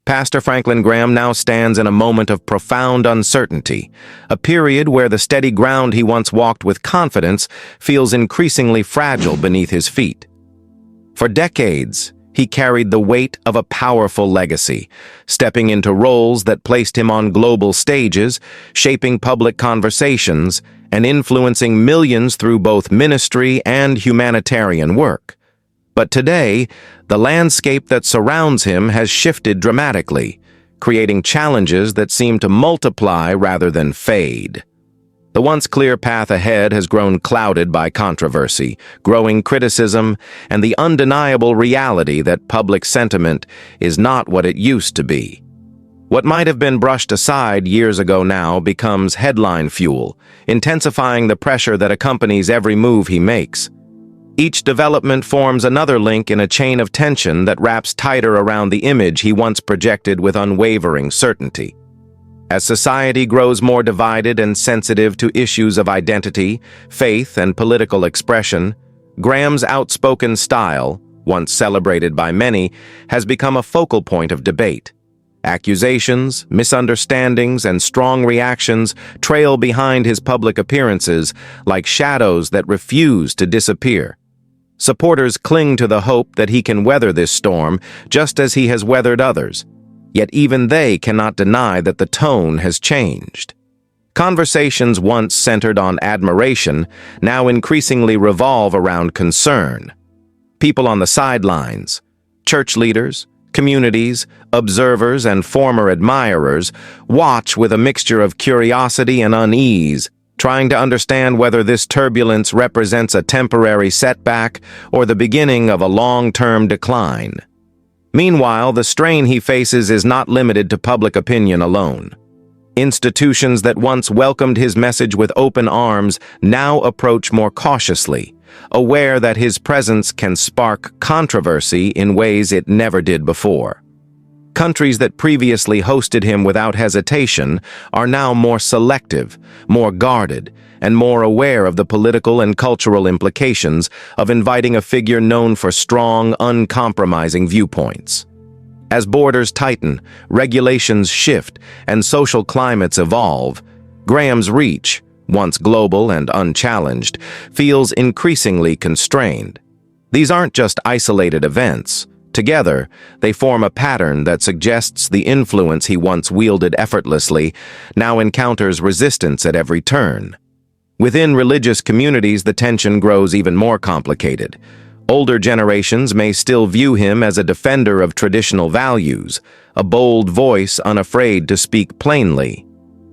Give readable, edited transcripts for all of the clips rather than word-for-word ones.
Pastor Franklin Graham now stands in a moment of profound uncertainty, a period where the steady ground he once walked with confidence feels increasingly fragile beneath his feet. For decades, he carried the weight of a powerful legacy, stepping into roles that placed him on global stages, shaping public conversations, and influencing millions through both ministry and humanitarian work. But today, the landscape that surrounds him has shifted dramatically, creating challenges that seem to multiply rather than fade. The once clear path ahead has grown clouded by controversy, growing criticism, and the undeniable reality that public sentiment is not what it used to be. What might have been brushed aside years ago now becomes headline fuel, intensifying the pressure that accompanies every move he makes. Each development forms another link in a chain of tension that wraps tighter around the image he once projected with unwavering certainty. As society grows more divided and sensitive to issues of identity, faith, and political expression, Graham's outspoken style, once celebrated by many, has become a focal point of debate. Accusations, misunderstandings, and strong reactions trail behind his public appearances like shadows that refuse to disappear. Supporters cling to the hope that he can weather this storm just as he has weathered others, yet even they cannot deny that the tone has changed. Conversations once centered on admiration now increasingly revolve around concern. People on the sidelines, church leaders, communities, observers, and former admirers watch with a mixture of curiosity and unease, trying to understand whether this turbulence represents a temporary setback or the beginning of a long-term decline. Meanwhile, the strain he faces is not limited to public opinion alone. Institutions that once welcomed his message with open arms now approach more cautiously, aware that his presence can spark controversy in ways it never did before. Countries that previously hosted him without hesitation are now more selective, more guarded, and more aware of the political and cultural implications of inviting a figure known for strong, uncompromising viewpoints. As borders tighten, regulations shift, and social climates evolve, Graham's reach, once global and unchallenged, feels increasingly constrained. These aren't just isolated events. Together, they form a pattern that suggests the influence he once wielded effortlessly now encounters resistance at every turn. Within religious communities, the tension grows even more complicated. Older generations may still view him as a defender of traditional values, a bold voice unafraid to speak plainly.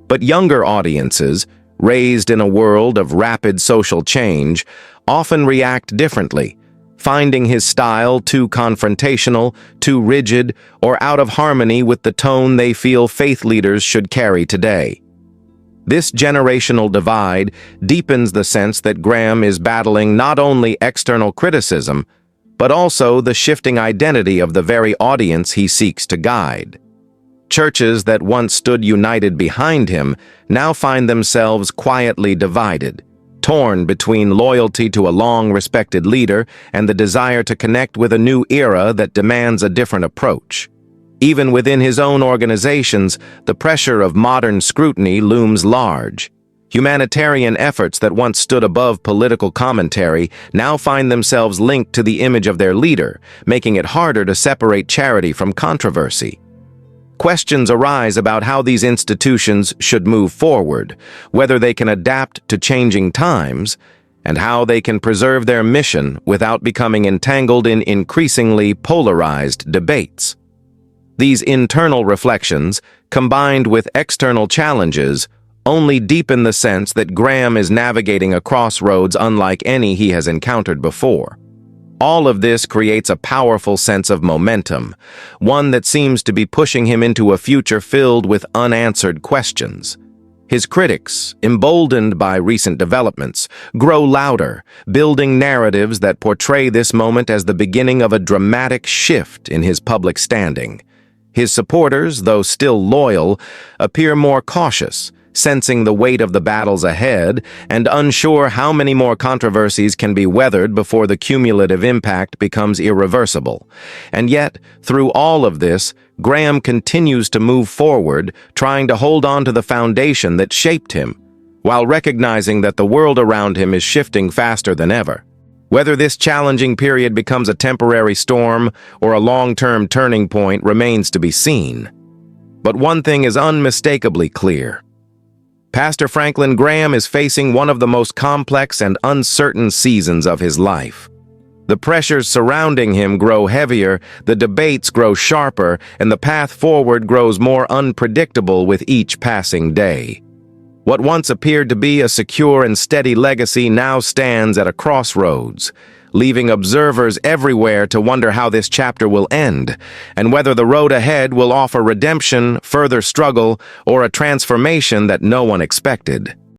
But younger audiences, raised in a world of rapid social change, often react differently, finding his style too confrontational, too rigid, or out of harmony with the tone they feel faith leaders should carry today. This generational divide deepens the sense that Graham is battling not only external criticism, but also the shifting identity of the very audience he seeks to guide. Churches that once stood united behind him now find themselves quietly divided, torn between loyalty to a long-respected leader and the desire to connect with a new era that demands a different approach. Even within his own organizations, the pressure of modern scrutiny looms large. Humanitarian efforts that once stood above political commentary now find themselves linked to the image of their leader, making it harder to separate charity from controversy. Questions arise about how these institutions should move forward, whether they can adapt to changing times, and how they can preserve their mission without becoming entangled in increasingly polarized debates. These internal reflections, combined with external challenges, only deepen the sense that Graham is navigating a crossroads unlike any he has encountered before. All of this creates a powerful sense of momentum, one that seems to be pushing him into a future filled with unanswered questions. His critics, emboldened by recent developments, grow louder, building narratives that portray this moment as the beginning of a dramatic shift in his public standing. His supporters, though still loyal, appear more cautious, sensing the weight of the battles ahead and unsure how many more controversies can be weathered before the cumulative impact becomes irreversible. And yet, through all of this, Graham continues to move forward, trying to hold on to the foundation that shaped him, while recognizing that the world around him is shifting faster than ever. Whether this challenging period becomes a temporary storm or a long-term turning point remains to be seen. But one thing is unmistakably clear. Pastor Franklin Graham is facing one of the most complex and uncertain seasons of his life. The pressures surrounding him grow heavier, the debates grow sharper, and the path forward grows more unpredictable with each passing day. What once appeared to be a secure and steady legacy now stands at a crossroads, leaving observers everywhere to wonder how this chapter will end, and whether the road ahead will offer redemption, further struggle, or a transformation that no one expected.